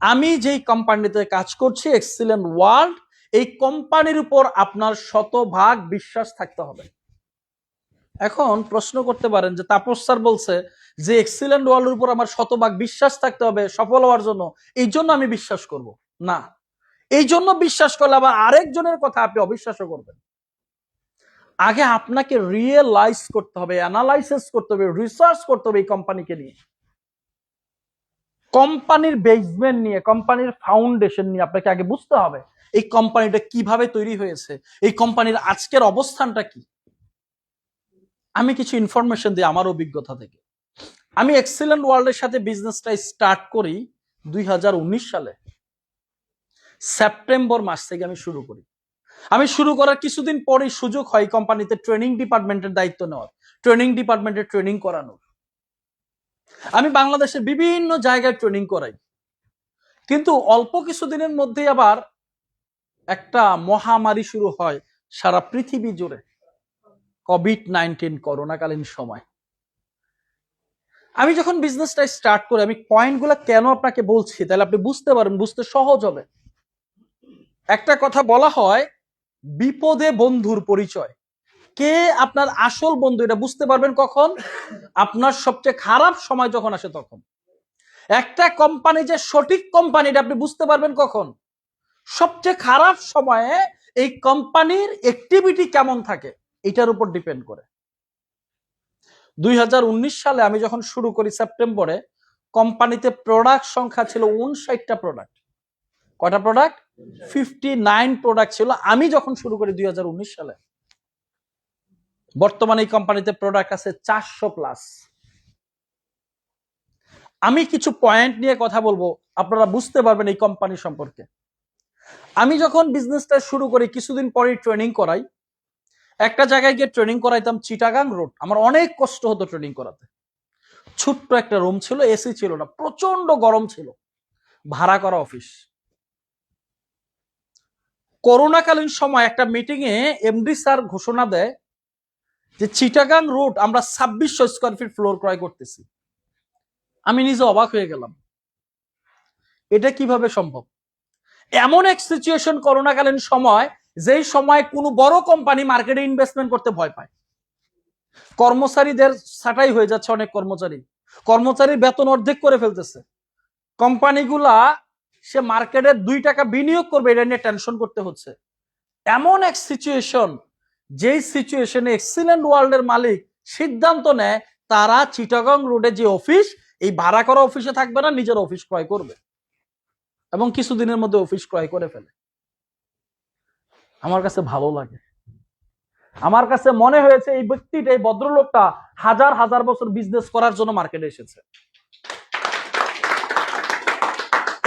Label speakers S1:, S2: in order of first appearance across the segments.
S1: আমি যেই কোম্পানিতে কাজ করছি এক্সিলেন্ট ওয়ার্ল্ড, এই কোম্পানির উপর আপনার শতভাগ বিশ্বাস থাকতে হবে। এখন প্রশ্ন করতে পারেন যে তাপস স্যার বলছে যে এক্সিলেন্ট ওয়ার্ল্ডের উপর আমার শতভাগ বিশ্বাস থাকতে হবে সফল হওয়ার জন্য, এই জন্য আমি বিশ্বাস করব না। এই জন্য বিশ্বাস করলে আবার আরেকজনের কথা আপনি অবিশ্বাসও করবেন। আগে আপনাকে রিয়েলাইজ করতে হবে, অ্যানালাইসিস করতে হবে, রিসার্চ করতে হবে এই কোম্পানিকে নিয়ে, কোম্পানির বেসমেন্ট নিয়ে, কোম্পানির ফাউন্ডেশন নিয়ে আপনাকে আগে বুঝতে হবে এই কোম্পানিটা কিভাবে তৈরি হয়েছে, এই কোম্পানির আজকের অবস্থানটা কি। আমি কিছু ইনফরমেশন দিই আমার অভিজ্ঞতা থেকে। আমি এক্সিলেন্ট ওয়ার্ল্ডের সাথে বিজনেসটা স্টার্ট করি 2019 সালে সেপ্টেম্বর মাস থেকে আমি শুরু করি। আমি শুরু করার কিছুদিন পরেই সুযোগ হয় কোম্পানিতে ট্রেনিং ডিপার্টমেন্টের দায়িত্ব নেওয়ার, ট্রেনিং ডিপার্টমেন্টে ট্রেনিং করানোর। আমি বাংলাদেশের বিভিন্ন জায়গায় ট্রেনিং করাই, কিন্তু অল্প কিছুদিনের মধ্যেই আবার একটা মহামারী শুরু হয় সারা পৃথিবী জুড়ে, কোভিড-19 করোনাকালীন সময়। আমি যখন বিজনেসটা স্টার্ট করি, আমি পয়েন্টগুলো কেন আপনাকে বলছি তাহলে আপনি বুঝতে পারবেন, বুঝতে সহজ হবে। একটা কথা বলা হয়, বিপদে বন্ধুর পরিচয়। কে আপনার আসল বন্ধু এটা বুঝতে পারবেন কখন? আপনার সবচেয়ে খারাপ সময় যখন আসে তখন। একটা কোম্পানি যে সঠিক কোম্পানি এটা আপনি বুঝতে পারবেন কখন? সবচেয়ে খারাপ সময়ে এই কোম্পানির অ্যাক্টিভিটি কেমন থাকে এটার উপর ডিপেন্ড করে। 2019 সালে আমি যখন শুরু করি সেপ্টেম্বরে, কোম্পানিতে প্রোডাক্ট সংখ্যা ছিল 59টা প্রোডাক্ট। কয়টা প্রোডাক্ট? 59 প্রোডাক্ট ছিল আমি যখন শুরু করি 2019 সালে। বর্তমানে এই কোম্পানিতে প্রোডাক্ট আছে 400 প্লাস। আমি কিছু পয়েন্ট নিয়ে কথা বলবো, আপনারা বুঝতে পারবেন এই কোম্পানি সম্পর্কে। আমি যখন বিজনেসটা শুরু করি কিছুদিন পরেই ট্রেনিং করাই। একটা জায়গায় গিয়ে ট্রেনিং করাইতাম চিটাগাং রোড। আমার অনেক কষ্ট হতো ট্রেনিং করাতে। ছোট্ট একটা রুম ছিল, এসি ছিল না, প্রচন্ড গরম ছিল, ভাড়া করা অফিস। করোনাকালীন সময় একটা মিটিং এ এমডি স্যার ঘোষণা দেয় যে চিটাগাং রোড আমরা 2600 স্কয়ার ফিট ফ্লোর ক্রয় করতেছি। আমি নিজে অবাক হয়ে গেলাম, এটা কিভাবে সম্ভব? এমন এক সিচুয়েশন করোনাকালীন সময়, যেই সময় কোনো বড় কোম্পানি মার্কেটে ইনভেস্টমেন্ট করতে ভয় পায়। কর্মচারীদের ছাঁটাই হয়ে যাচ্ছে, অনেক কর্মচারীর বেতন অর্ধেক করে ফেলতেছে। কোম্পানিগুলা সে মার্কেটে 2 টাকা বিনিয়োগ করবে এটা নিয়ে টেনশন করতে হচ্ছে। এমন এক সিচুয়েশন, যেই সিচুয়েশনে এক্সিলেন্ট ওয়ার্ল্ডের মালিক সিদ্ধান্ত নেয় তারা চিটাগং রোডে যে অফিস, এই ভাড়া করা অফিসে থাকবে না, নিজের অফিস ক্রয় করবে, এবং কিছুদিনের মধ্যে অফিস ক্রয় করে ফেলে। আমার কাছে ভালো লাগে। আমার কাছে মনে হয়েছে এই ব্যক্তিটা, এই ভদ্রলোকটা হাজার হাজার বছর বিজনেস করার জন্য মার্কেটে এসেছে।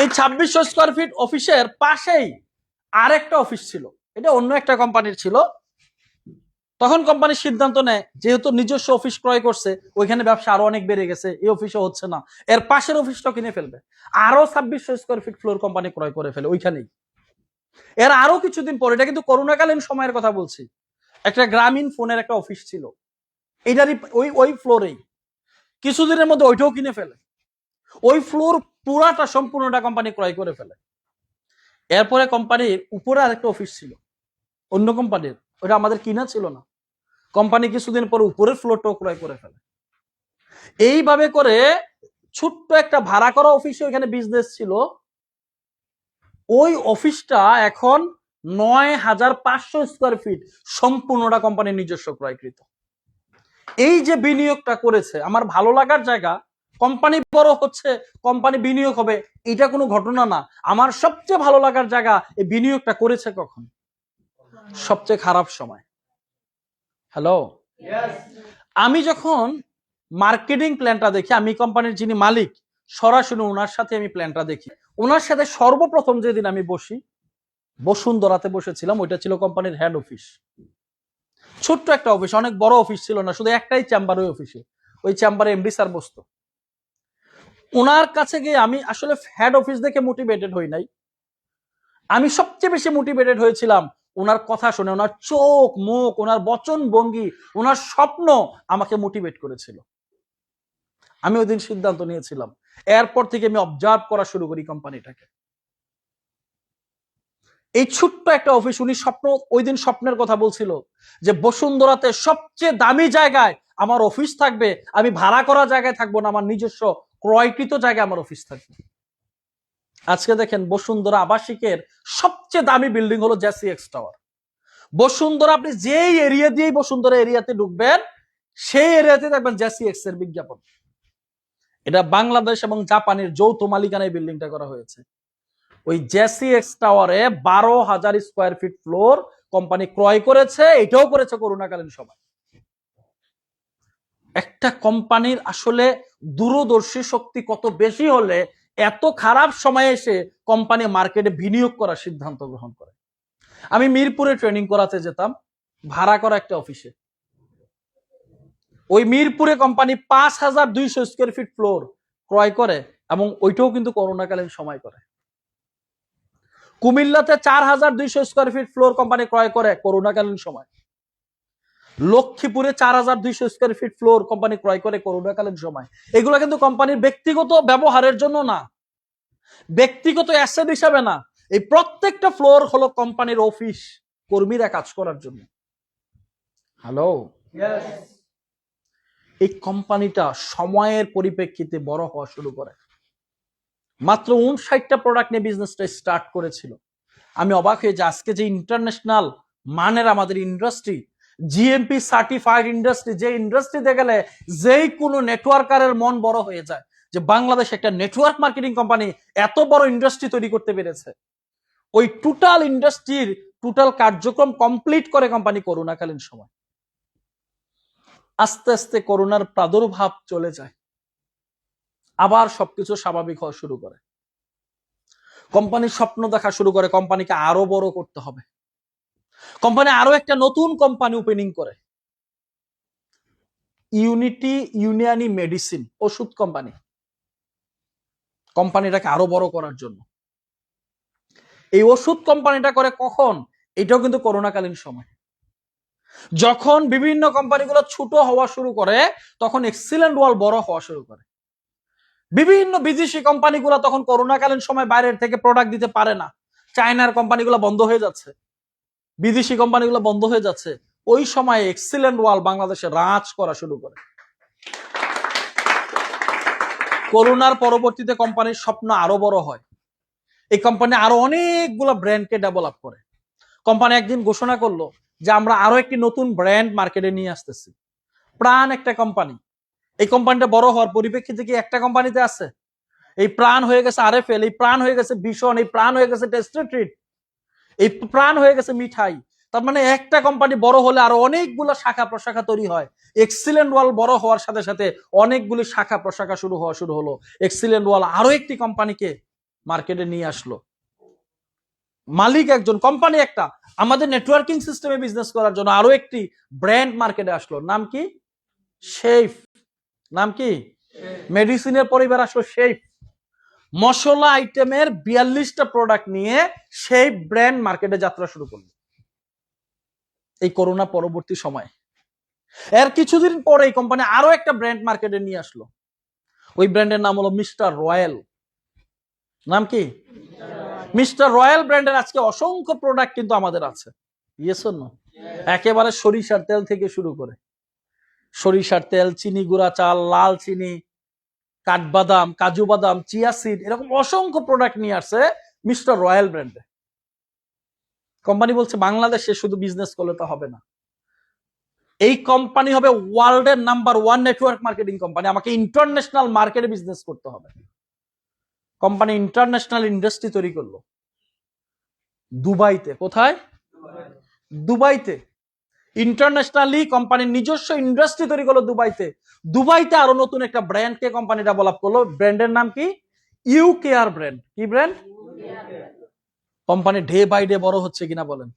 S1: এই 2600 স্কয়ার ফিট অফিসের পাশেই আরেকটা অফিস ছিল, এটা অন্য একটা কোম্পানির ছিল। তখন কোম্পানির সিদ্ধান্ত নেয় যেহেতু নিজস্ব অফিস ক্রয় করছে, ওইখানে ব্যবসা আরো অনেক বেড়ে গেছে, এই অফিসে হচ্ছে না, এর পাশের অফিসটা কিনে ফেলবে। আরো 2600 স্কয়ার ফিট ফ্লোর কোম্পানি ক্রয় করে ফেলে ওইখানেই। এর আরো কিছুদিন পরে, এটা কিন্তু করোনাকালীন সময়ের কথা বলছি, একটা গ্রামীণ ফোনের একটা অফিস ছিল এইটারই ওই ফ্লোরেই। কিছুদিনের মধ্যে ওইটাও কিনে ফেলে, ওই ফ্লোর পুরাটা সম্পূর্ণটা কোম্পানি ক্রয় করে ফেলে। এরপরে কোম্পানির উপরে আরেকটা অফিস ছিল অন্য কোম্পানির, ওটা আমাদের কিনা ছিল না। কোম্পানি কিছুদিন পরে উপরের ফ্লোরটাও ক্রয় করে ফেলে। এইভাবে করে ছোট্ট একটা ভাড়া করা অফিসে ওইখানে বিজনেস ছিল, ওই অফিসটা এখন 9500 স্কয়ার ফিট, সম্পূর্ণটা কোম্পানির নিজস্ব ক্রয়কৃত। এই যে বিনিয়োগটা করেছে, আমার ভালো লাগার জায়গা। কোম্পানি বড় হচ্ছে, কোম্পানি বিনিয়োগ হবে, এটা কোনো ঘটনা না। আমার সবচেয়ে ভালো লাগার জায়গা, এই বিনিয়োগটা করেছে কখন? সবচেয়ে খারাপ সময়। হ্যালো, আমি যখন মার্কেটিং প্ল্যানটা দেখি, আমি কোম্পানির যিনি মালিক সরাসরি ওনার সাথে আমি প্ল্যানটা দেখি। ওনার সাথে সর্বপ্রথম যেদিন আমি বসি, বসুন্ধরাতে বসেছিলাম, ওইটা ছিল কোম্পানির হেড অফিস। ছোট্ট একটা অফিস, অনেক বড় অফিস ছিল না, শুধু একটাই চেম্বার ওই অফিসে। ওই চেম্বারে এমডি স্যার বসতো। ওনার কাছে গিয়ে আমি আসলে হেড অফিস দেখে মোটিভেটেড হই নাই, আমি সবচেয়ে বেশি মোটিভেটেড হয়েছিলাম ওনার কথা শুনে। ওনার চোখ মুখ, ওনার বচন ভঙ্গি, ওনার স্বপ্ন আমাকে মোটিভেট করেছিল। আমি ওই দিন সিদ্ধান্ত নিয়েছিলাম এরপর থেকে আমি অবজার্ভ করা শুরু করি কোম্পানিটাকে। এই ছোট্ট একটা অফিস, উনি ওই দিন স্বপ্নের কথা বলছিল যে বসুন্ধরাতে সবচেয়ে দামি জায়গায় আমার অফিস থাকবে, আমি ভাড়া করা জায়গায় থাকবো না, আমার নিজস্ব ক্রয়কৃত জায়গায় আমার অফিস থাকবে। আজকে দেখেন বসুন্ধরা আবাসিকের সবচেয়ে দামি বিল্ডিং হলো জেসিএক্স টাওয়ার। বসুন্ধরা, আপনি যেই এরিয়া দিয়েই বসুন্ধরা এরিয়াতে ঢুকবেন সেই এরিয়াতে দেখবেন জেসিএক্স এর বিজ্ঞাপন। এটা বাংলাদেশ এবং জাপানের যৌথ মালিকানায় বিল্ডিংটা করা হয়েছে। ওই জেসিএক্স টাওয়ারে 12,000 স্কোয়ার ফিট ফ্লোর কোম্পানি ক্রয় করেছে, এটাও করেছে করোনাকালীন সময়। একটা কোম্পানির আসলে দূরদর্শী শক্তি কত বেশি হলে এত খারাপ সময়ে এসে কোম্পানি মার্কেটে বিনিয়োগ করার সিদ্ধান্ত গ্রহণ করে। আমি মিরপুরে ট্রেনিং করাতে যেতাম ভাড়া করা একটা অফিসে। ওই মিরপুরে কোম্পানি 5,200 স্কোয়ার ফিট ফ্লোর ক্রয় করে এবং ওইটাও কিন্তু করোনাকালীন সময় করে। কুমিল্লাতে 4,200 স্কোয়ার ফিট ফ্লোর কোম্পানি ক্রয় করে করোনাকালীন সময়। লক্ষ্মীপুরে 4,200 স্কোয়ার ফিট ফ্লোর কোম্পানি ক্রয় করে করোনাকালীন সময়। এগুলো কিন্তু কোম্পানির ব্যক্তিগত ব্যবহারের জন্য না, ব্যক্তিগত অ্যাসেট হিসাবে না, এই প্রত্যেকটা ফ্লোর হলো কোম্পানির অফিস, কর্মীরা কাজ করার জন্য। হ্যালো, এই কোম্পানিটা সময়ের পরিপ্রেক্ষিতে বড় হওয়া শুরু করে। মাত্র 59টা প্রোডাক্ট নিয়ে বিজনেসটা স্টার্ট করেছিল। আমি অবাক হয়ে যে আজকে যে ইন্টারন্যাশনাল মানের আমাদের ইন্ডাস্ট্রি, জিএমপি সার্টিফাইড ইন্ডাস্ট্রি, যে ইন্ডাস্ট্রিতে গেলে যেই কোনো নেটওয়ার্কারের মন বড় হয়ে যায় যে বাংলাদেশ একটা নেটওয়ার্ক মার্কেটিং কোম্পানি এত বড় ইন্ডাস্ট্রি তৈরি করতে পেরেছে। ওই টোটাল ইন্ডাস্ট্রির টোটাল কার্যক্রম কমপ্লিট করে কোম্পানি করোনাকালীন সময়। আস্তে আস্তে করোনার প্রাদুর্ভাব চলে যায়, আবার সবকিছু স্বাভাবিক হওয়া শুরু করে। কোম্পানির স্বপ্ন দেখা শুরু করে কোম্পানিকে আরো বড় করতে হবে। কোম্পানি আরো একটা নতুন কোম্পানি ওপেনিং করে, ইউনিটি ইউনিয়নি মেডিসিন ওষুধ কোম্পানি। কোম্পানিটাকে আরো বড় করার জন্য এই ওষুধ কোম্পানিটা করে কখন? এটাও কিন্তু করোনাকালীন সময়। যখন বিভিন্ন কোম্পানিগুলো ছোট হওয়া শুরু করে তখন এক্সিলেন্ট ওয়াল বড় হওয়া শুরু করে। বিভিন্ন বিদেশি কোম্পানিগুলো তখন করোনাকালীন সময় বাইরের থেকে প্রোডাক্ট দিতে পারে না, চায়নার কোম্পানিগুলো বন্ধ হয়ে যাচ্ছে, বিদেশি কোম্পানিগুলো বন্ধ হয়ে যাচ্ছে। ওই সময় এক্সিলেন্ট ওয়াল বাংলাদেশে রাজ করা শুরু করে। করোনার পরবর্তীতে কোম্পানির স্বপ্ন আরো বড় হয়। এই কোম্পানি আরো অনেকগুলো ব্র্যান্ডকে ডেভেলপ করে। কোম্পানি একদিন ঘোষণা করলো যে আমরা আরো একটি নতুন ব্র্যান্ড মার্কেটে নিয়ে আসতেছি। প্রাণ একটা কোম্পানি। এই কোম্পানিটা বড় হওয়ার পরিপ্রেক্ষিতে কি একটা কোম্পানিতে আছে? এই প্রাণ হয়ে গেছে আরএফএল, এই প্রাণ হয়ে গেছে ভীষণ, এই প্রাণ হয়ে গেছে টেস্টি ট্রিট, এই প্রাণ হয়ে গেছে মিঠাই। তার মানে একটা কোম্পানি বড় হলে আরো অনেকগুলো শাখা প্রশাখা তৈরি হয়। এক্সিলেন্ট ওয়াল বড় হওয়ার সাথে সাথে অনেকগুলি শাখা প্রশাখা শুরু হলো। এক্সিলেন্ট ওয়াল আরো একটি কোম্পানিকে মার্কেটে নিয়ে আসলো। মালিক একজন, কোম্পানি একটা। আমাদের নেটওয়ার্কিং সিস্টেমে বিজনেস করার জন্য আরো একটি ব্র্যান্ড মার্কেটে আসলো। নাম কি? শেফ। নাম কি? মেডিসিনের পরিবার আসলো শেফ। মশলা আইটেমের 42টা প্রোডাক্ট নিয়ে সেই ব্র্যান্ড মার্কেটে যাত্রা শুরু করলো এই করোনা পরবর্তী সময়। এর কিছুদিন পরে এই কোম্পানি আরো একটা ব্র্যান্ড মার্কেটে নিয়ে আসলো। ওই ব্র্যান্ডের নাম হলো মিস্টার রয়্যাল। নাম কি? মিস্টার রয়্যাল ব্র্যান্ডের আজকে অসংখ্য প্রোডাক্ট কিন্তু আমাদের আছে। Yes or no? একেবারে সরিষার তেল থেকে শুরু করে, সরিষার তেল, চিনি গুঁড়া চাল, লাল চিনি, কাঠবাদাম, কাজু বাদাম, চিয়া সিড, এরকম অসংখ্য প্রোডাক্ট নিয়ে আসছে মিস্টার রয়্যাল ব্র্যান্ডে। কোম্পানি বলছে বাংলাদেশে শুধু বিজনেস করলে তো হবে না, এই কোম্পানি হবে ওয়ার্ল্ডের নাম্বার 1 নেটওয়ার্ক মার্কেটিং কোম্পানি। আমাকে ইন্টারন্যাশনাল মার্কেটে বিজনেস করতে হবে। কোম্পানি ইন্টারন্যাশনাল ইন্ডাস্ট্রি তৈরি করলো দুবাইতে। কোথায়? দুবাইতে। ইন্টারন্যাশনালি কোম্পানির নিজস্ব ইন্ডাস্ট্রি তৈরি করলো দুবাইতে। দুবাইতে আরো নতুন একটা ব্র্যান্ডকে কোম্পানি ডেভেলপ করলো। ব্র্যান্ডের নাম কি? UKR brand. কি brand? Company day by day বড় হচ্ছে কিনা বলেন?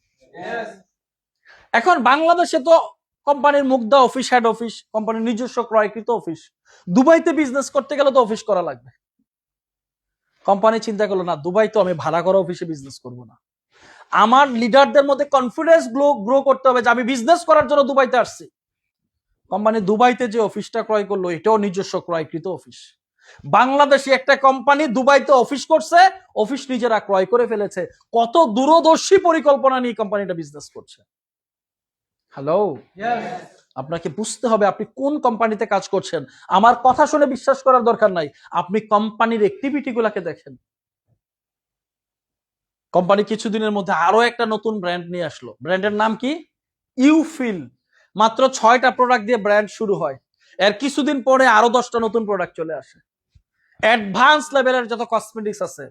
S1: এখন বাংলাদেশে তো কোম্পানির মুগদা অফিস, হেড অফিস, কোম্পানির নিজস্ব ক্রয়কৃত অফিস। দুবাইতে বিজনেস করতে গেলে তো অফিস করা লাগবে। কোম্পানি চিন্তা করলো না, দুবাই তো আমি ভাড়া করা অফিসে বিজনেস করব না। আমার লিডারদের মধ্যে কনফিডেন্স গ্রো করতে হবে যে আমি বিজনেস করার জন্য দুবাইতে আসছি। কোম্পানি দুবাইতে যে অফিসটা ক্রয় করলো এটাও নিজস্ব ক্রয়কৃত অফিস। বাংলাদেশে একটা কোম্পানি দুবাইতে অফিস করছে, অফিস নিজেরা ক্রয় করে ফেলেছে। কত দূরদর্শী পরিকল্পনা নিয়ে কোম্পানিটা বিজনেস করছে। হ্যালো, আপনাকে বুঝতে হবে আপনি কোন কোম্পানিতে কাজ করছেন। আমার কথা শুনে বিশ্বাস করার দরকার নাই, আপনি কোম্পানির অ্যাক্টিভিটি গুলাকে দেখেন। কোম্পানি কিছুদিনের মধ্যে আরো একটা নতুন ব্র্যান্ড নিয়ে আসলো। ব্র্যান্ডের নাম কি? ইউফিল। মাত্র 6টা প্রোডাক্ট দিয়ে ব্র্যান্ড শুরু হয়, এর কিছুদিন পরে আরো 10টা নতুন প্রোডাক্ট চলে আসে। অ্যাডভান্স লেভেলের যত কসমেটিক্স আছে,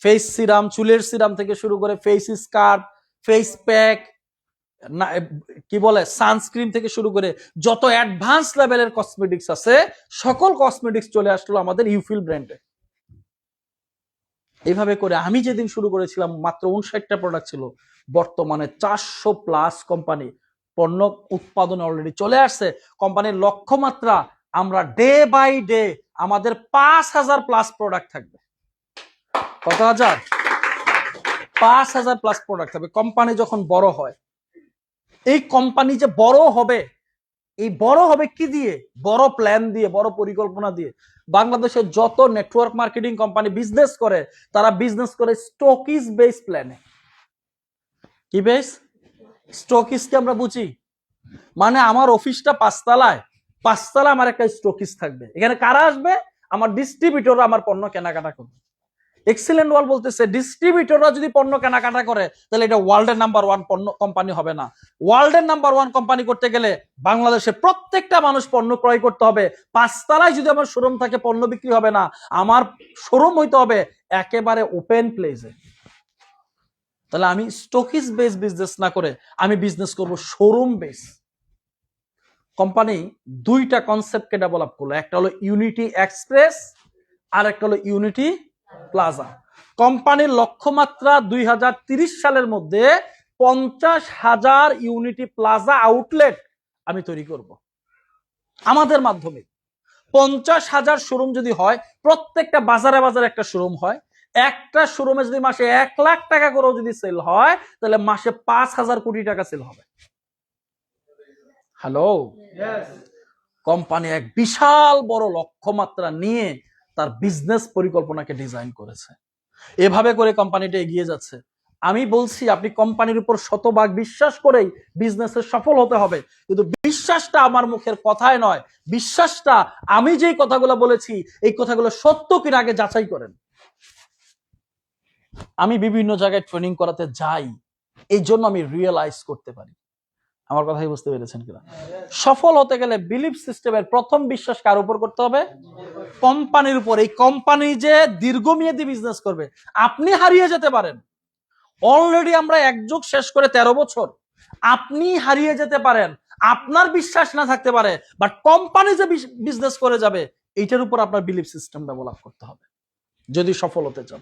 S1: ফেস সিরাম, চুলের সিরাম থেকে শুরু করে ফেস স্কার্ফ, ফেস প্যাক, কি বলে সানস্ক্রিন থেকে শুরু করে যত অ্যাডভান্স লেভেলের কসমেটিক্স আছে, সকল কসমেটিক্স চলে আসলো আমাদের ইউফিল ব্র্যান্ডে। এইভাবে করে আমি যেদিন শুরু করেছিলাম মাত্র 59টা প্রোডাক্ট ছিল, বর্তমানে 400+ কোম্পানি পণ্য উৎপাদনে অলরেডি চলে আসছে। কোম্পানির লক্ষ্যমাত্রা আমরা ডে বাই ডে আমাদের 5000+ প্রোডাক্ট থাকবে। কত হাজার? 5000+ প্রোডাক্ট থাকবে। কোম্পানি যখন বড় হয়, এই কোম্পানি যে বড় হবে, এই বড় হবে কি দিয়ে? বড় প্ল্যান দিয়ে, বড় পরিকল্পনা দিয়ে। বাংলাদেশের যত নেটওয়ার্ক মার্কেটিং কোম্পানি বিজনেস করে, তারা বিজনেস করে স্টকিস বেস প্ল্যানে। কি বেস? স্টকিসকে আমরা বুঝি মানে আমার অফিসটা 5তলায়, 5তলায় আমার একটা স্টকিস থাকবে। এখানে কারা আসবে? আমার ডিস্ট্রিবিউটররা আমার পণ্য কেনাকাটা করবে। এক্সিলেন্ট ওয়ার্ল্ড বলতেছে ডিস্ট্রিবিউটররা যদি পণ্য কেনাকাটা করে, তাহলে এটা ওয়ার্ল্ডের নাম্বার 1 পণ্য কোম্পানি হবে না। ওয়ার্ল্ডের নাম্বার 1 কোম্পানি করতে গেলে বাংলাদেশে প্রত্যেকটা মানুষ পণ্য ক্রয় করতে হবে। 5তলায় যদি আমার শোরুম থাকে, পণ্য বিক্রি হবে না। আমার শোরুম হইতে হবে একেবারে ওপেন প্লেসে। তাহলে আমি স্টকিস বেস বিজনেস না করে আমি বিজনেস করব শোরুম বেস। কোম্পানি 2টা কনসেপ্টকে ডেভেলপ করলো, একটা হলো ইউনিটি এক্সপ্রেস, আর একটা হলো ইউনিটি প্লাজা। কোম্পানির লক্ষ্যমাত্রা 2030 সালের মধ্যে 50,000 ইউনিটি প্লাজা আউটলেট আমি তৈরি করব আমাদের মাধ্যমে। 50,000 শোরুম যদি হয়, প্রত্যেকটা বাজারে বাজারে একটা শোরুম হয়, একটা শোরুমে যদি মাসে 1 লাখ টাকা করেও যদি সেল হয়, তাহলে মাসে 5,000 কোটি টাকা সেল হবে। হ্যালো, কোম্পানি এক বিশাল বড় লক্ষ্যমাত্রা নিয়ে তার বিজনেস পরিকল্পনাকে ডিজাইন করেছে। এভাবে করে কোম্পানিটা এগিয়ে যাচ্ছে। আমি বলছি আপনি কোম্পানির উপর শতভাগ বিশ্বাস করেই বিজনেসে সফল হতে হবে, কিন্তু বিশ্বাসটা আমার মুখের কথায় নয়, বিশ্বাসটা আমি যেই কথাগুলো বলেছি এই কথাগুলো সত্য কিনা আগে যাচাই করেন। আমি বিভিন্ন জায়গায় ট্রেনিং করাতে যাই, এই জন্য আমি রিয়েলাইজ করতে পারি। আমার কথাই বুঝতে পেরেছেন কিনা? সফল হতে গেলে বিলিফ সিস্টেমের প্রথম বিশ্বাস কার উপর করতে হবে? কোম্পানির উপর। এই কোম্পানি যে দীর্ঘমেয়াদী বিজনেস করবে। আপনি হারিয়ে যেতে পারেন, অলরেডি আমরা একযোগ শেষ করে 13 বছর। আপনি হারিয়ে যেতে পারেন, আপনার বিশ্বাস না থাকতে পারে, বাট কোম্পানি যে বিজনেস করে যাবে এইটার উপর আপনার বিলিফ সিস্টেম ডেভেলপ করতে হবে যদি সফল হতে চান।